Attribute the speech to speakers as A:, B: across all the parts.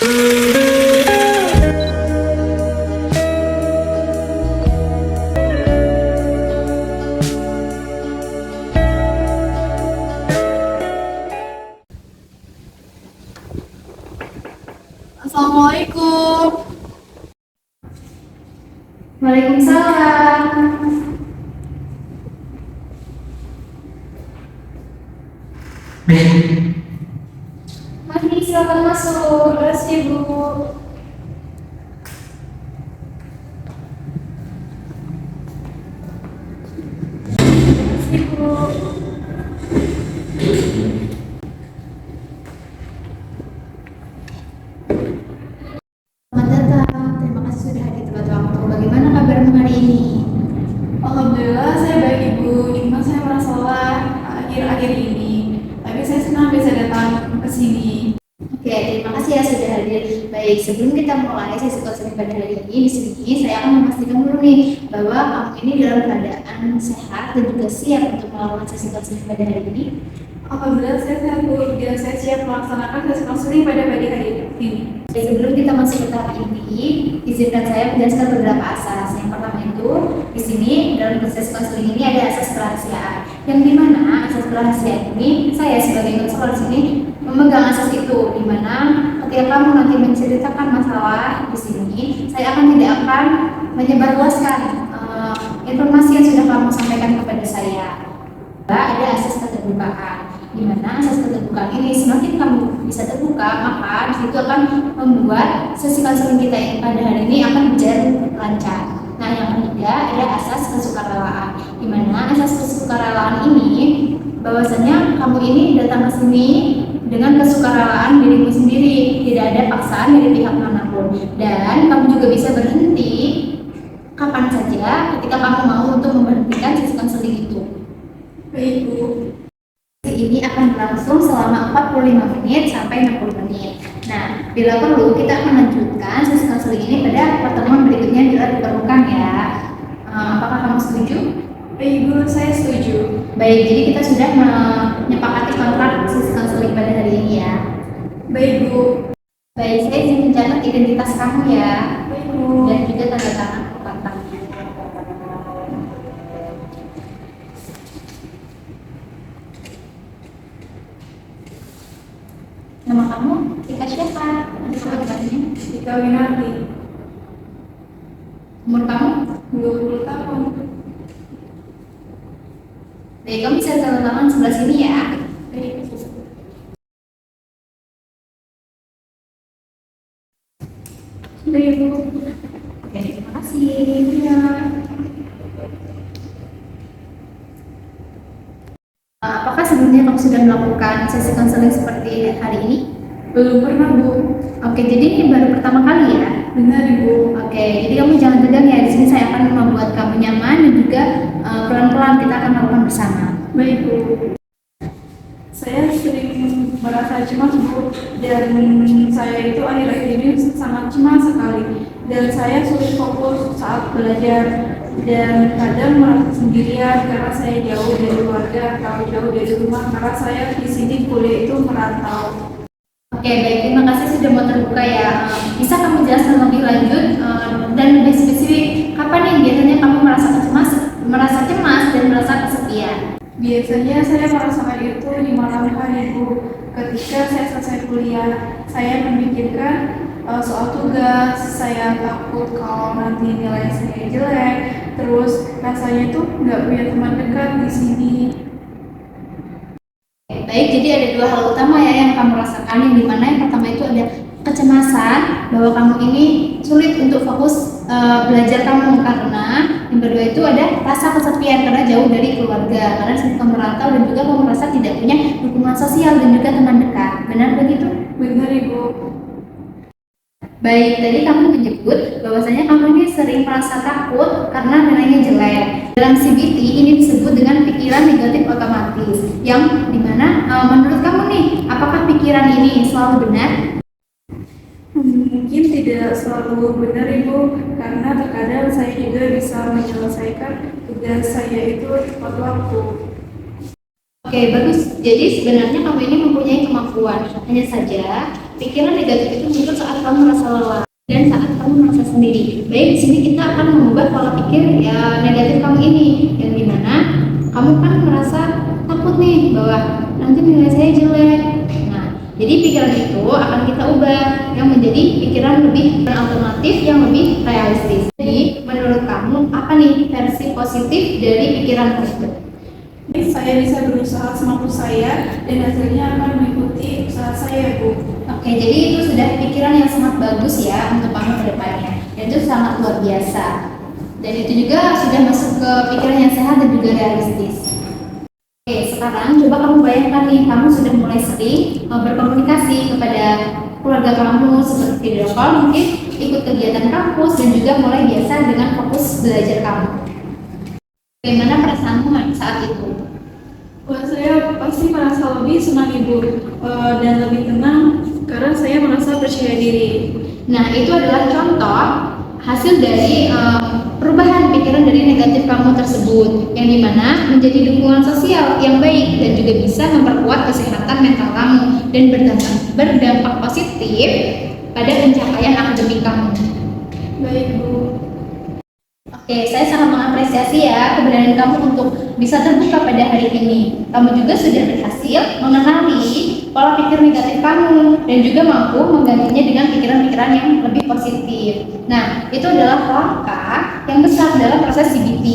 A: Assalamualaikum.
B: Waalaikumsalam. Mari silakan masuk.
A: Terima kasih, Bu. Terima kasih, Bu.
B: Selamat datang. Terima kasih sudah hadir tepat waktu. Bagaimana kabarmu hari ini?
A: Alhamdulillah saya baik, Ibu. Cuma saya merasa lelah akhir-akhir ini. Tapi saya senang bisa datang ke sini.
B: Oke, terima kasih ya sudah hadir. Baik, sebelum kita mulai sesi konseling pada hari ini, di sini saya akan memastikan dulu nih bahwa kamu ini dalam keadaan sehat dan juga siap untuk melakukan sesi konseling pada hari ini.
A: Alhamdulillah saya sehat, Bu. Dan saya siap melaksanakan sesi konseling pada pagi hari ini.
B: Sebelum kita masuk ke tahap ini, izinkan saya menjelaskan beberapa asas. Yang pertama itu, di sini dalam proses konseling ini ada asas kerahasiaan. Yang dimana asas kerahasiaan ini, saya sebagai konselor di sini memegang asas itu, dimana ketika kamu nanti menceritakan masalah di sini, saya tidak akan menyebarluaskan informasi yang sudah kamu sampaikan kepada saya. Ada asas keterbukaan, di mana asas keterbukaan ini semakin kamu bisa terbuka, maka disitu akan membuat sesi konseling kita yang pada hari ini akan berjalan lancar. Nah, yang ketiga ada asas kesukarelaan, di mana asas kesukarelaan ini bahwasanya kamu ini datang ke sini dengan kesukarelaan dirimu sendiri, tidak ada paksaan dari pihak manapun, dan kamu juga bisa berhenti kapan saja ketika kamu mau untuk memberhentikan sesi konseling itu.
A: Baik, Bu.
B: Ini akan berlangsung selama 45 menit sampai 60 menit. Nah, bila perlu kita akan lanjutkan sesi konseling ini pada pertemuan berikutnya bila diperlukan ya. Apakah kamu setuju?
A: Baik, Bu, saya setuju.
B: Baik, jadi kita sudah menyepakati kontrak sesi konseling pada hari ini ya.
A: Baik, Bu.
B: Baik, saya izin mencatat identitas kamu ya.
A: Baik, Bu.
B: Dan juga tanda tangan kontraknya. Nama kamu? Tika siapa? Nanti sebutannya.
A: Tika Winarti.
B: Umur kamu?
A: 20 tahun.
B: Baik, kamu bisa tanda tangan sebelah sini ya.
A: Baik, Bu. Baik, Bu.
B: Oke, terima kasih.
A: Ya.
B: Apakah sebelumnya kamu sudah melakukan sesi konseling seperti hari ini?
A: Belum pernah, Bu.
B: Oke, jadi ini baru pertama kali ya?
A: Benar, Ibu.
B: Oke, jadi kamu jangan tegang ya. Di sini saya akan membuat kamu nyaman dan juga pelan-pelan kita akan melakukan bersama.
A: Baik, Bu. Saya sering merasa cemas, Bu, dan saya itu akhir-akhir ini sangat cemas sekali. Dan saya sulit fokus saat belajar dan kadang merasa sendirian karena saya jauh dari keluarga atau jauh dari rumah karena saya di sini kuliah itu merantau.
B: Oke, baik. Terima kasih sudah mau terbuka ya. Bisa kamu jelaskan lebih lanjut dan lebih spesifik kapan nih biasanya kamu merasa cemas dan merasa kesepian?
A: Biasanya saya merasakan itu di malam hari, Bu. Ketika saya selesai kuliah, saya memikirkan soal tugas, saya takut kalau nanti nilai saya jelek, terus rasanya tuh nggak punya teman dekat di sini.
B: Baik, jadi ada dua hal utama ya yang kamu rasakan, yang dimana yang pertama itu ada kecemasan bahwa kamu ini sulit untuk fokus belajar kamu, karena yang kedua itu ada rasa kesepian karena jauh dari keluarga, karena kamu merantau dan juga kamu merasa tidak punya dukungan sosial dan juga teman dekat. Benar begitu?
A: Benar, Ibu.
B: Baik, tadi kamu menyebut bahwasanya kamu ini sering merasa takut karena nilainya jelek. Dalam CBT ini disebut dengan pikiran negatif otomatis, yang dimana menurut kamu nih, apakah pikiran ini selalu benar?
A: Mungkin tidak selalu benar, Ibu, karena terkadang saya juga bisa menyelesaikan tugas saya itu tepat waktu.
B: Oke, bagus. Jadi sebenarnya kamu ini mempunyai kemampuan. Hanya saja pikiran negatif itu muncul saat kamu merasa lelah dan saat kamu merasa sendiri. Baik, di sini kita akan mengubah pola pikir ya negatif kamu ini, yang dimana kamu kan merasa takut nih bahwa nanti nilai saya jelek. Nah, jadi pikiran itu akan kita ubah yang menjadi pikiran lebih alternatif yang lebih realistis. Jadi, menurut kamu apa nih versi positif dari pikiran tersebut?
A: Saya bisa berusaha semampu saya dan hasilnya akan mengikuti usaha saya, Bu.
B: Oke, jadi itu sudah pikiran yang sangat bagus ya untuk kamu ke depannya. Dan itu sangat luar biasa. Dan itu juga sudah masuk ke pikiran yang sehat dan juga realistis. Oke, sekarang coba kamu bayangkan nih, kamu sudah mulai sering berkomunikasi kepada keluarga kamu seperti video call, mungkin ikut kegiatan kampus dan juga mulai biasa dengan fokus belajar kamu. Bagaimana perasaanmu saat itu?
A: Wah, saya pasti merasa lebih senang, Ibu, dan lebih tenang karena saya merasa percaya diri.
B: Nah, itu adalah contoh hasil dari perubahan pikiran dari negatif kamu tersebut, yang dimana menjadi dukungan sosial yang baik dan juga bisa memperkuat kesehatan mental kamu dan berdampak positif pada pencapaian akademik kamu.
A: Baik, Bu.
B: Oke, saya sangat mengapresiasi ya keberanian kamu untuk bisa terbuka pada hari ini. Kamu juga sudah berhasil mengenali pola pikir negatif kamu dan juga mampu menggantinya dengan pikiran-pikiran yang lebih positif. Nah, itu adalah langkah yang besar dalam proses CBT.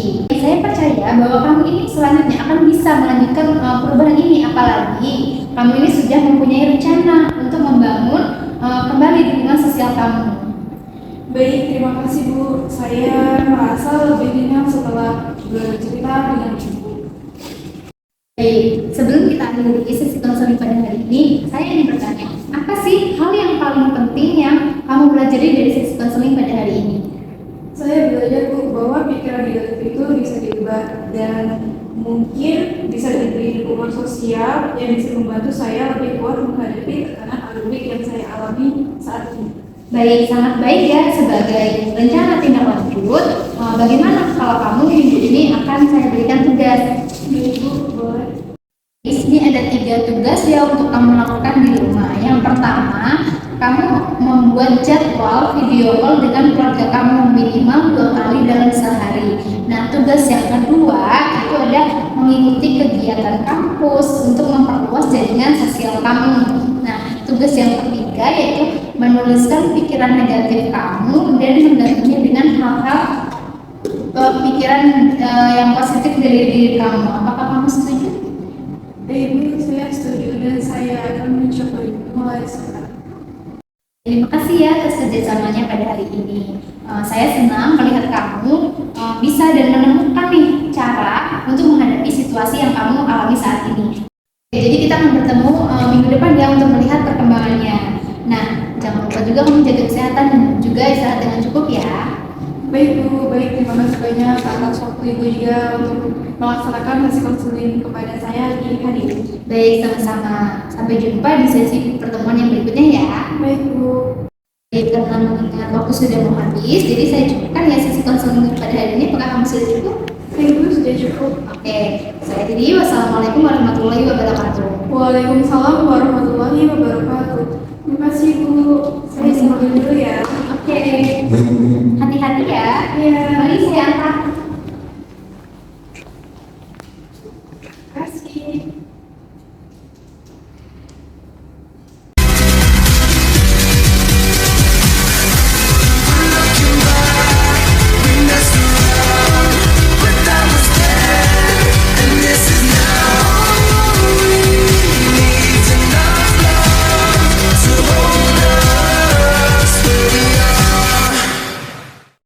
B: Saya percaya bahwa kamu ini selanjutnya akan bisa melanjutkan perubahan ini, apalagi kamu ini sudah mempunyai rencana untuk membangun kembali lingkungan sosial kamu.
A: Baik, terima kasih, Bu. Saya merasa lebih ringan setelah bercerita dengan Ibu.
B: Baik, sebelum kita akhiri sesi konseling pada hari ini, saya ingin bertanya, apa sih hal yang paling penting yang kamu pelajari dari sesi konseling pada hari ini?
A: Saya belajar, Bu, bahwa pikiran negatif itu bisa diubah dan mungkin bisa diberi dukungan sosial yang bisa membantu saya lebih kuat menghadapi tekanan akademik yang saya alami saat ini.
B: Baik, sangat baik ya. Sebagai rencana tindak lanjut, bagaimana kalau kamu minggu ini akan saya berikan tugas?
A: Ibu, boleh.
B: Di sini ada 3 tugas ya untuk kamu lakukan di rumah. Yang pertama, kamu membuat jadwal video call dengan keluarga kamu minimal 2 kali dalam sehari. Nah, tugas yang kedua itu ada mengikuti kegiatan kampus untuk memperluas jaringan sosial kamu. Nah, tugas yang ketiga yaitu menuliskan pikiran negatif kamu dan menggantinya dengan hal-hal pikiran yang positif dari diri kamu. Apakah kamu setuju?
A: Ibu, saya setuju dan saya akan mencoba mulai sekarang.
B: Terima kasih ya atas kerjasamanya pada hari ini. Saya senang melihat kamu bisa dan menemukan nih cara untuk menghadapi situasi yang kamu alami saat ini. Jadi kita akan bertemu minggu depan ya untuk melihat perkembangannya. Nah, jangan lupa juga kamu jaga kesehatan dan juga istirahat dengan cukup ya.
A: Baik, Bu, baik, terima kasih banyak atas waktu Ibu juga untuk melaksanakan sesi konseling kepada saya di hari ini.
B: Baik, sama-sama. Sampai jumpa di sesi pertemuan yang berikutnya ya.
A: Baik, Bu.
B: Baik, karena mengingat waktu sudah mau habis, jadi saya cukupkan ya sesi konseling pada hari ini. Apakah kamu sudah cukup?
A: Baik, Bu, sudah cukup.
B: Oke, saya akhiri. Wassalamualaikum warahmatullahi wabarakatuh.
A: Waalaikumsalam warahmatullahi wabarakatuh. Terima kasih, Bu. Saya simpan dulu ya.
B: Oke, hati-hati ya.
A: Iya.
B: Mari ya.